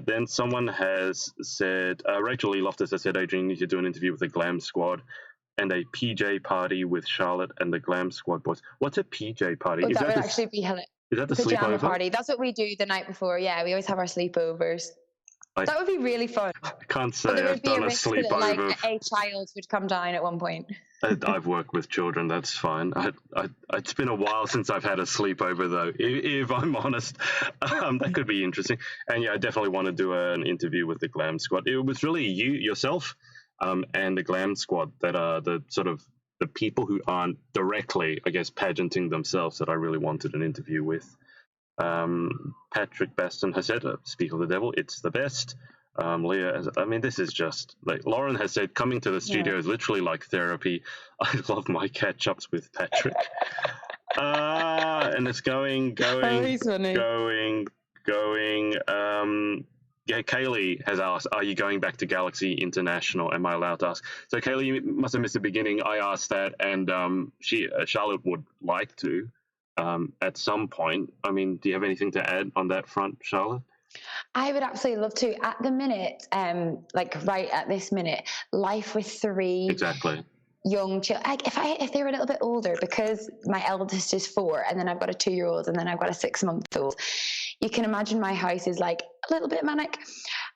Then someone has said, Rachel Lee Loftus has said, Adrian, you need to do an interview with the Glam Squad and a PJ party with Charlotte and the Glam Squad boys. What's a PJ party? That would actually be hilarious. Is that the pajama sleepover party? That's what we do the night before. Yeah, we always have our sleepovers. That would be really fun. I can't say I've done a sleepover. Like a child would come down at one point. I've worked with children. That's fine. It's been a while since I've had a sleepover, though. If I'm honest, that could be interesting. And yeah, I definitely want to do an interview with the Glam Squad. It was really you, yourself, and the Glam Squad that are the sort of the people who aren't directly, I guess, pageanting themselves that I really wanted an interview with. Patrick Baston has said, speak of the devil, it's the best. Leah has, I mean, this is just like Lauren has said, coming to the studio is literally like therapy. I love my catch-ups with Patrick. And it's going. Yeah, Kaylee has asked, are you going back to Galaxy International? Am I allowed to ask? So Kaylee, you must have missed the beginning. I asked that, and Charlotte would like to. At some point. I mean, do you have anything to add on that front, Charlotte? I would absolutely love to. At the minute, like right at this minute, life with three young children. If they were a little bit older, because my eldest is 4, and then I've got a 2-year-old, and then I've got a 6-month-old. You can imagine my house is like a little bit manic,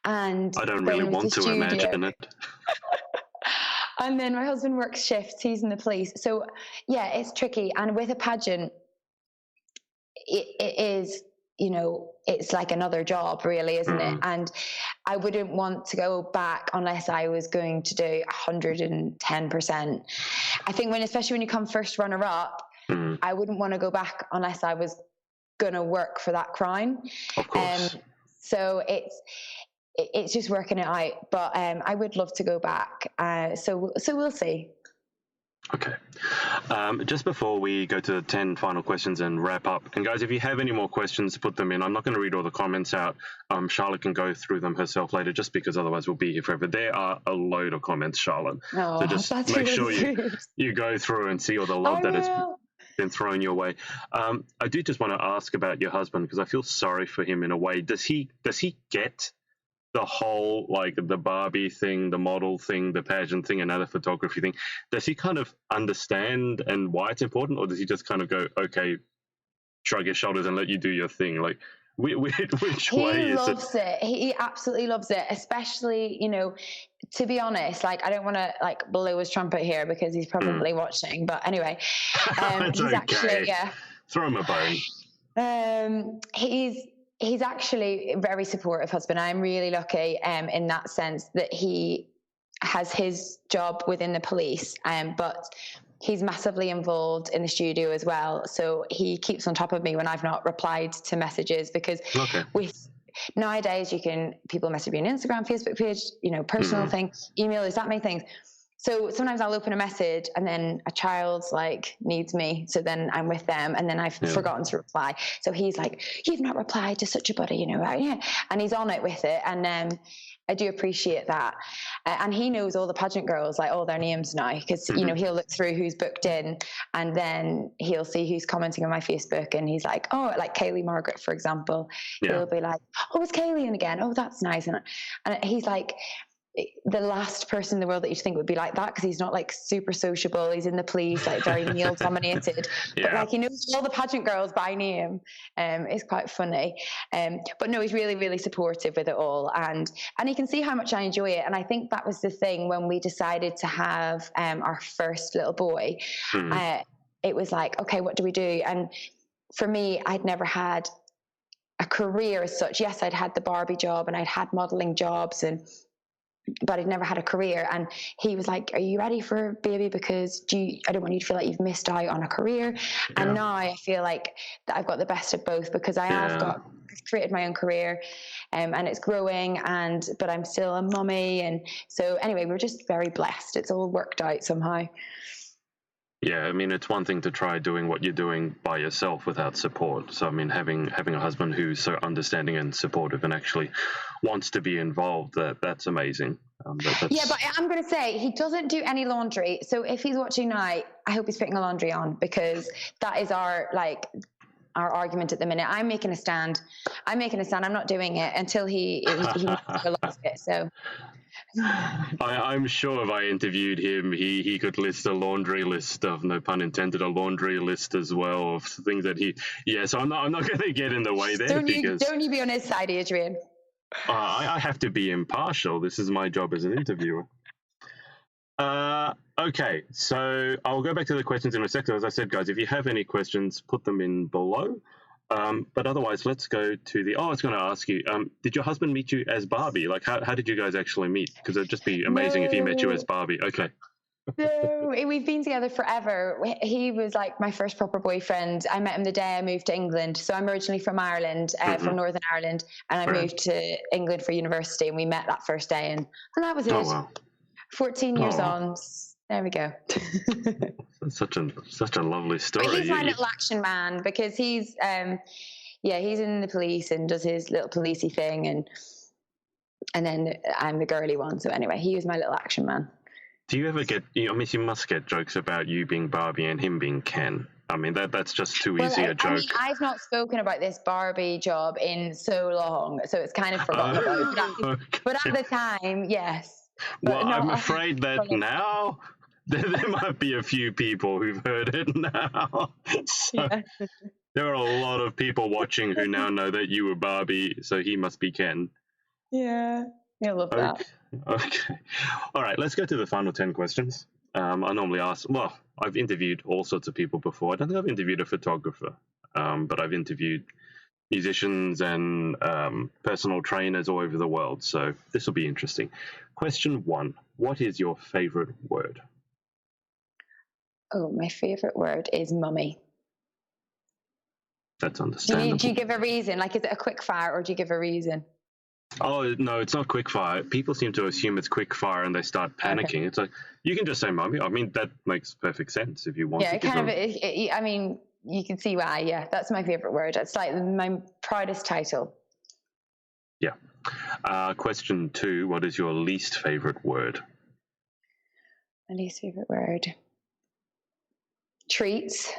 and I don't really want to imagine it. And then my husband works shifts; he's in the police, so yeah, it's tricky. And with a pageant, it is, it's like another job, really, isn't it? And I wouldn't want to go back unless I was going to do 110%. I think especially when you come first runner-up, I wouldn't want to go back unless I was going to work for that crown. Of course. So it's just working it out. But I would love to go back. So we'll see. Okay. Just before we go to the 10 final questions and wrap up, and guys, if you have any more questions, put them in. I'm not going to read all the comments out. Charlotte can go through them herself later, just because otherwise we'll be here forever. There are a load of comments, Charlotte. Oh, so just make sure you go through and see all the love that has been thrown your way. I do just want to ask about your husband, because I feel sorry for him in a way. Does he get the whole, like, the Barbie thing, the model thing, the pageant thing, another photography thing? Does he kind of understand and why it's important, or does he just kind of go, okay, shrug his shoulders and let you do your thing? Like, which way is it? He loves it. He absolutely loves it, especially, to be honest, like, I don't want to, like, blow his trumpet here because he's probably watching, but anyway, he's okay. Actually, throw him a bone. He's actually a very supportive husband. I'm really lucky in that sense that he has his job within the police, but he's massively involved in the studio as well. So he keeps on top of me when I've not replied to messages, because with nowadays people message me on Instagram, Facebook page, personal thing, email, there's that many things. So sometimes I'll open a message and then a child's like needs me. So then I'm with them and then I've forgotten to reply. So he's like, you've not replied to such a buddy, right? Yeah. And he's on it with it. And I do appreciate that. And he knows all the pageant girls, like all their names now, because, you know, he'll look through who's booked in, and then he'll see who's commenting on my Facebook, and he's like, oh, like Kaylee Margaret, for example. He'll be like, oh, it's Kaylee in again. Oh, that's nice. And he's like the last person in the world that you'd think would be like that, because he's not like super sociable. He's in the police, like very male dominated, but like he knows all the pageant girls by name. It's quite funny. But no, he's really, really supportive with it all, and he can see how much I enjoy it. And I think that was the thing when we decided to have our first little boy. It was like, okay, what do we do? And for me, I'd never had a career as such. Yes, I'd had the Barbie job and I'd had modeling jobs, but I'd never had a career. And he was like, are you ready for a baby? Because I don't want you to feel like you've missed out on a career. And now I feel like that I've got the best of both, because I've created my own career, and it's growing, but I'm still a mummy. And so anyway, we're just very blessed. It's all worked out somehow. Yeah, I mean, it's one thing to try doing what you're doing by yourself without support. So, I mean, having a husband who's so understanding and supportive and actually wants to be involved, that's amazing. Yeah, but I'm going to say he doesn't do any laundry. So if he's watching now, I hope he's putting a laundry on, because that is our argument at the minute. I'm making a stand. I'm not doing it until he loves it. So. I'm sure if I interviewed him, he could list a laundry list of, no pun intended, a laundry list as well of things that so I'm not going to get in the way there. Don't you be on his side, Adrian. I have to be impartial. This is my job as an interviewer. Okay, so I'll go back to the questions in a second. As I said, guys, if you have any questions, put them in below. But otherwise, let's go to I was going to ask you, did your husband meet you as Barbie? Like, how did you guys actually meet? Because it'd just be amazing if he met you as Barbie. Okay. No, we've been together forever. He was like my first proper boyfriend. I met him the day I moved to England. So I'm originally from Ireland, from Northern Ireland, and I moved to England for university, and we met that first day, and that was it. Oh, wow. 14 years on. There we go. Such a lovely story. But he's my little action man, because he's he's in the police and does his little policey thing, and then I'm the girly one. So anyway, he was my little action man. Do you ever get? I mean, you must get jokes about you being Barbie and him being Ken. I mean, that's just too easy a joke. I mean, I've not spoken about this Barbie job in so long, so it's kind of forgotten about. But at the time, yes. Well, I'm afraid that now there might be a few people who've heard it now. So there are a lot of people watching who now know that you were Barbie, so he must be Ken. Yeah, I love that. Okay. All right, let's go to the final 10 questions. I normally ask, I've interviewed all sorts of people before. I don't think I've interviewed a photographer, but I've interviewed musicians and personal trainers all over the world. So this will be interesting. Question 1. What is your favorite word? Oh, my favorite word is mummy. That's understandable. Do you give a reason? Like, is it a quick fire, or do you give a reason? Oh, no, it's not quick fire. People seem to assume it's quick fire and they start panicking. Okay. It's like, you can just say mummy. I mean, that makes perfect sense if you want to. Yeah, I mean, you can see why. Yeah, that's my favorite word. It's like my proudest title. Yeah. Question 2. What is your least favorite word? My least favorite word. Treats.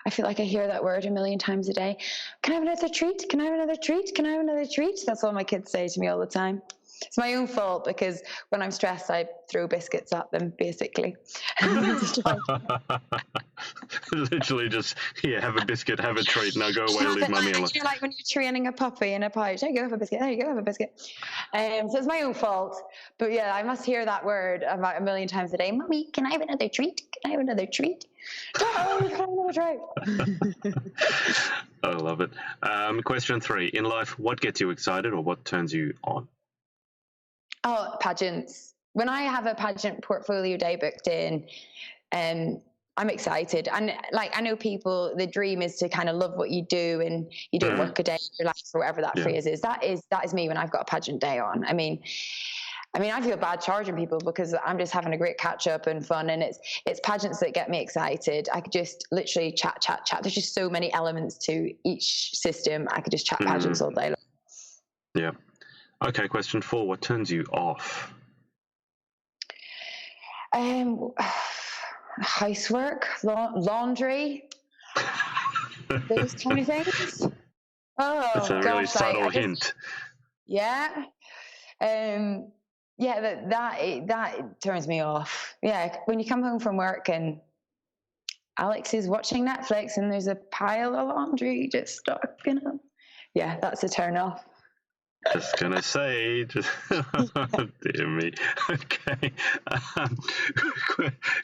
I feel like I hear that word a million times a day. Can I have another treat? Can I have another treat? Can I have another treat? That's all my kids say to me all the time. It's my own fault, because when I'm stressed, I throw biscuits at them, basically. Literally just, have a biscuit, have a treat, now go away, leave mummy alone. You're like when you're training a puppy in a pouch. There you go, have a biscuit. There you go, have a biscuit. So it's my own fault. But yeah, I must hear that word about a million times a day. Mummy, can I have another treat? Can I have another treat? Oh, can I have another treat? I love it. Question 3. In life, what gets you excited, or what turns you on? Oh, pageants. When I have a pageant portfolio day booked in, I'm excited. And like, I know people, the dream is to kind of love what you do, and you don't work a day in your life, or whatever that phrase is. That is me when I've got a pageant day on. I mean, I feel bad charging people, because I'm just having a great catch up and fun, and it's pageants that get me excited. I could just literally chat. There's just so many elements to each system. I could just chat pageants all day long. Yeah. Okay, question 4. What turns you off? Housework, laundry, those kind of things. That's a Oh really gosh, subtle hint. Yeah. Yeah, that turns me off. Yeah, when you come home from work and Alex is watching Netflix and there's a pile of laundry just stuck, Yeah, that's a turn off. Just gonna say, dear me. Okay.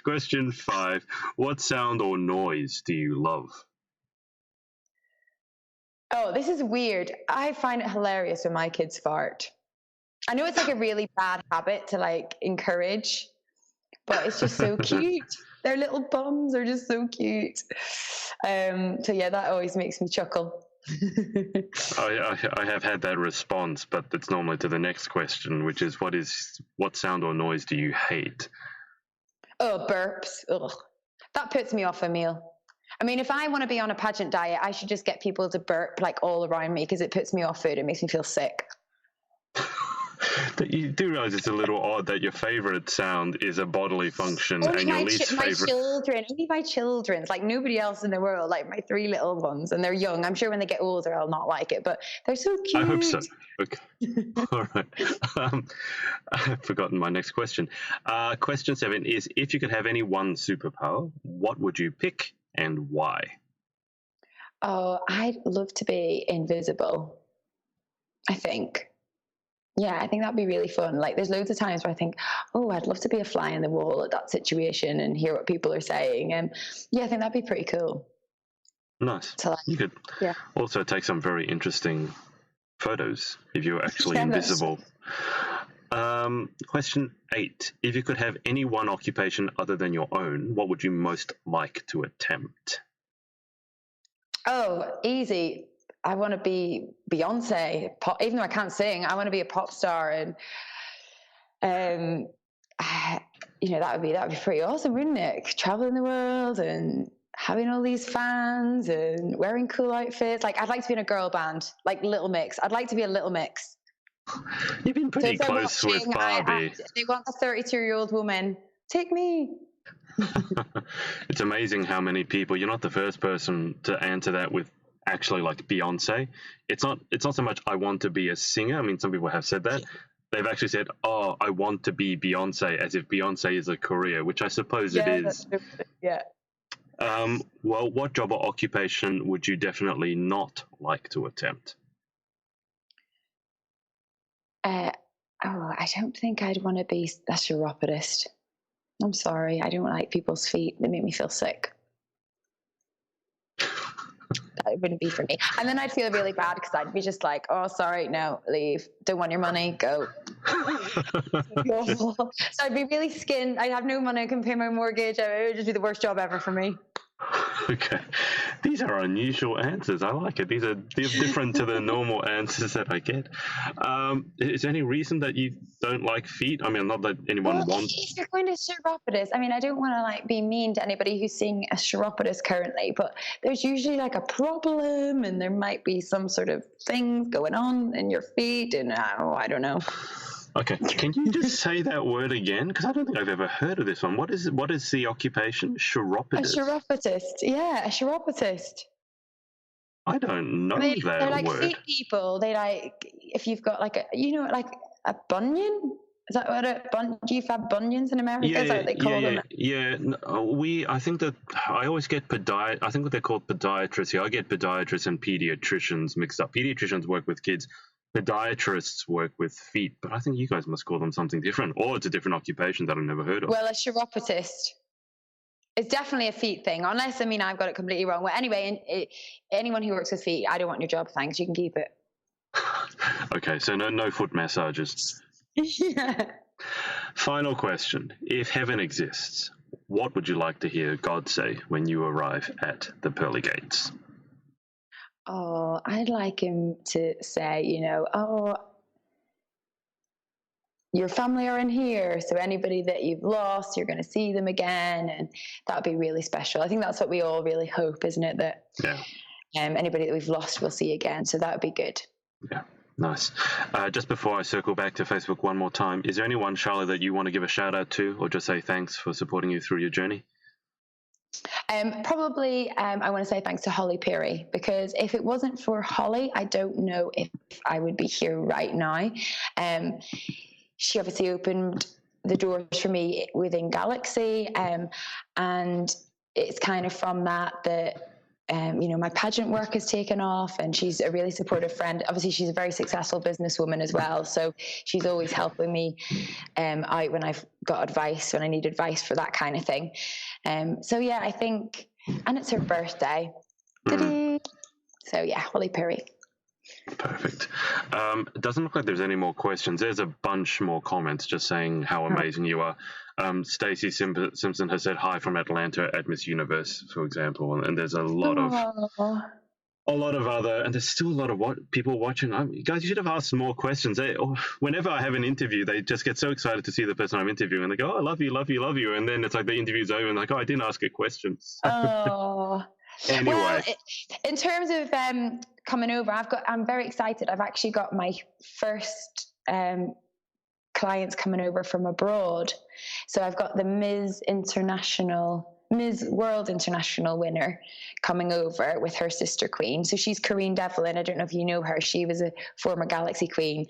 Question 5. What sound or noise do you love? Oh, this is weird. I find it hilarious when my kids fart. I know it's like a really bad habit to like encourage, but it's just so cute. Their little bums are just so cute. So yeah, that always makes me chuckle. I have had that response, but it's normally to the next question, which is what sound or noise do you hate? Oh, burps. Ugh. That puts me off a meal. I mean, if I want to be on a pageant diet, I should just get people to burp like all around me because it puts me off food. It makes me feel sick. You do realize it's a little odd that your favorite sound is a bodily function and your least favorite. My children, only my children's, like nobody else in the world, like my 3 little ones, and they're young. I'm sure when they get older, I'll not like it, but they're so cute. I hope so. Okay. All right. I've forgotten my next question. Question 7 is: if you could have any one superpower, what would you pick and why? Oh, I'd love to be invisible, I think. Yeah, I think that'd be really fun. Like, there's loads of times where I think, oh, I'd love to be a fly in the wall at that situation and hear what people are saying. And yeah, I think that'd be pretty cool. Nice. So, you could also take some very interesting photos if you're actually invisible. Question 8. If you could have any one occupation other than your own, what would you most like to attempt? Oh, easy. I want to be Beyonce. Even though I can't sing, I want to be a pop star, and that would be pretty awesome, wouldn't it? Traveling the world and having all these fans and wearing cool outfits. Like, I'd like to be in a girl band, like Little Mix. I'd like to be a Little Mix. You've been pretty close with Barbie. They want a 32-year-old woman. Take me. It's amazing how many people. You're not the first person to answer that with actually like Beyonce. It's not so much I want to be a singer. I mean, some people have said that. Yeah. They've actually said, oh, I want to be Beyonce, as if Beyonce is a career, which I suppose it is. Yeah. Well, what job or occupation would you definitely not like to attempt? I don't think I'd want to be a chiropodist. I'm sorry. I don't like people's feet. They make me feel sick. That wouldn't be for me. And then I'd feel really bad because I'd be just like, oh, sorry, no, leave. Don't want your money, go. So I'd be really skinned. I'd have no money. I couldn't pay my mortgage. It would just be the worst job ever for me. Okay. These are unusual answers. I like it. These are different to the normal answers that I get. Is there any reason that you don't like feet? I mean, not that anyone wants... If you're going to chiropodist, I mean, I don't want to like be mean to anybody who's seeing a chiropodist currently, but there's usually like a problem and there might be some sort of thing going on in your feet and I don't know. Okay, can you just say that word again? Because I don't think I've ever heard of this one. What is the occupation? Chiropodist. A chiropodist, yeah, a chiropodist. I don't know that word. They're like feet people. They like, if you've got like like a bunion? Is that what do you have bunions in America? Is that what they call them? Yeah. I think that I always get I think what they're called podiatrists here. I get podiatrists and pediatricians mixed up. Pediatricians work with kids. Podiatrists work with feet, but I think you guys must call them something different, or it's a different occupation that I've never heard of. Well, a chiropodist is definitely a feet thing, unless, I mean, I've got it completely wrong. Well, anyway, anyone who works with feet, I don't want your job, thanks. You can keep it. Okay, so no foot massages. Yeah. Final question. If heaven exists, what would you like to hear God say when you arrive at the pearly gates? Oh, I'd like him to say, your family are in here, so anybody that you've lost, you're going to see them again, and that would be really special. I think that's what we all really hope, isn't it? That anybody that we've lost we'll see again, so that would be good. Yeah. Nice. Just before I circle back to Facebook one more time, is there anyone, Charlotte, that you want to give a shout out to or just say thanks for supporting you through your journey? Probably I want to say thanks to Holly Perry, because if it wasn't for Holly, I don't know if I would be here right now. She obviously opened the doors for me within Galaxy, and it's kind of from that my pageant work has taken off, and she's a really supportive friend. Obviously, she's a very successful businesswoman as well, so she's always helping me out when I've got advice, when I need advice for that kind of thing. So yeah, I think, and it's her birthday. So yeah, Holly Perry. Perfect. It doesn't look like there's any more questions. There's a bunch more comments just saying how amazing you are. Stacey Simpson has said hi from Atlanta at Miss Universe, for example, and there's a lot of other, and there's still a lot of people watching. Guys, you should have asked more questions. Whenever I have an interview, they just get so excited to see the person I'm interviewing, and they go, "Oh, I love you," and then it's like the interview's over, and like, "Oh, I didn't ask a question." Oh. Anyway, well, in terms of coming over, I'm very excited. I've actually got my first clients coming over from abroad. So I've got the Ms. World International winner coming over with her sister queen. So she's Corinne Devlin. I don't know if you know her. She was a former Galaxy queen.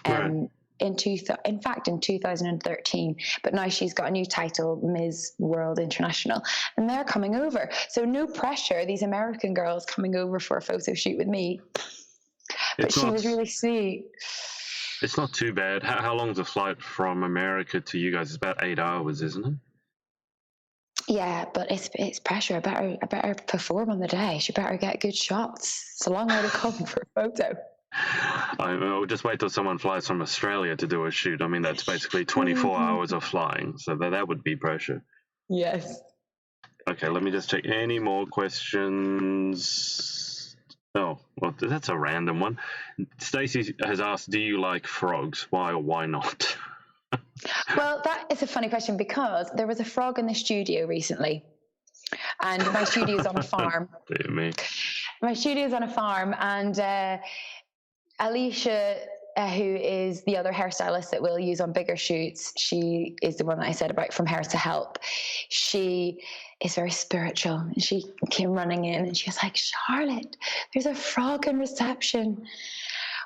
Right. In 2013, but now she's got a new title, Ms. World International, and they're coming over. So no pressure, these American girls coming over for a photo shoot with me. But she was really sweet. It's not too bad. How long's the flight from America to you guys? It's about 8 hours, isn't it? Yeah, but it's pressure. I better perform on the day. She better get good shots. It's a long way to come for a photo. I'll just wait till someone flies from Australia to do a shoot. I mean, that's basically 24 hours of flying, so that would be pressure. Yes. Okay, let me just check. Any more questions? Oh, well, that's a random one. Stacey has asked, do you like frogs? Why or why not? Well, that is a funny question, because there was a frog in the studio recently, and my studio's on a farm. Dear me. My studio's on a farm, and Alicia, who is the other hairstylist that we'll use on bigger shoots, she is the one that I said about from Hair to Help. She is very spiritual, and she came running in and she was like, "Charlotte, there's a frog in reception.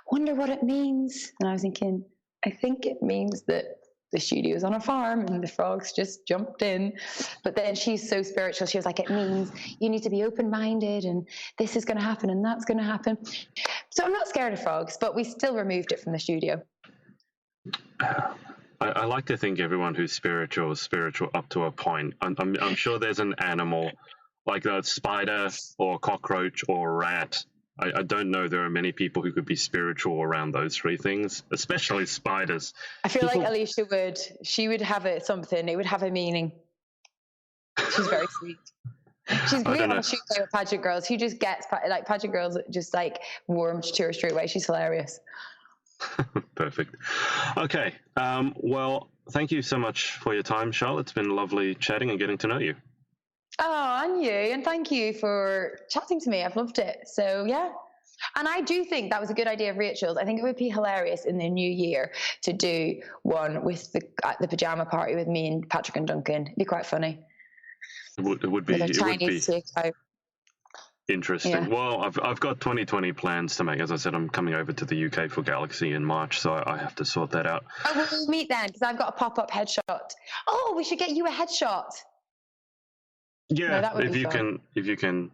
Wonder what it means." And I was thinking, I think it means that the studio's on a farm and the frogs just jumped in. But then she's so spiritual. She was like, it means you need to be open-minded, and this is going to happen and that's going to happen. So I'm not scared of frogs, but we still removed it from the studio. I like to think everyone who's spiritual is spiritual up to a point. I'm sure there's an animal like a spider or cockroach or rat. I don't know there are many people who could be spiritual around those three things, especially spiders. I feel like Alicia would. She would have something. It would have a meaning. She's very sweet. She's really on a shoot with pageant girls. She just gets, like, pageant girls just like warmed to her straight away. She's hilarious. Perfect. Okay. Well, thank you so much for your time, Charlotte. It's been lovely chatting and getting to know you. Oh, and you, and thank you for chatting to me. I've loved it. So yeah, and I do think that was a good idea of Rachel's. I think it would be hilarious in the new year to do one with the pajama party with me and Patrick and Duncan. It'd be quite funny. It would be interesting. Yeah. Well, I've got 2020 plans to make. As I said, I'm coming over to the UK for Galaxy in March, so I have to sort that out. Oh, we'll meet then, because I've got a pop-up headshot. Oh, we should get you a headshot. Yeah, no, if you can,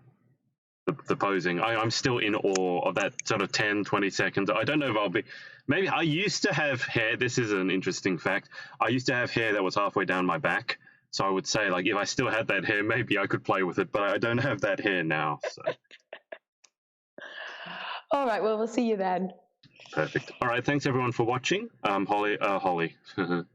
the posing. I'm still in awe of that sort of 10, 20 seconds. I don't know if I'll be. Maybe I used to have hair. This is an interesting fact. I used to have hair that was halfway down my back. So I would say, like, if I still had that hair, maybe I could play with it. But I don't have that hair now. So. All right. Well, we'll see you then. Perfect. All right. Thanks everyone for watching. Holly,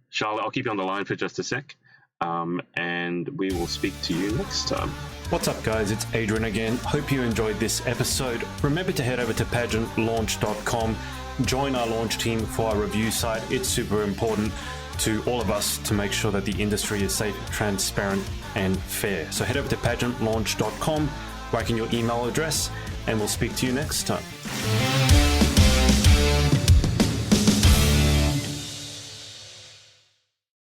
Charlotte, I'll keep you on the line for just a sec. And we will speak to you next time. What's up, guys? It's Adrian again. Hope you enjoyed this episode. Remember to head over to pageantlaunch.com, join our launch team for our review site. It's super important to all of us to make sure that the industry is safe, transparent, and fair. So head over to pageantlaunch.com, write in your email address, and we'll speak to you next time.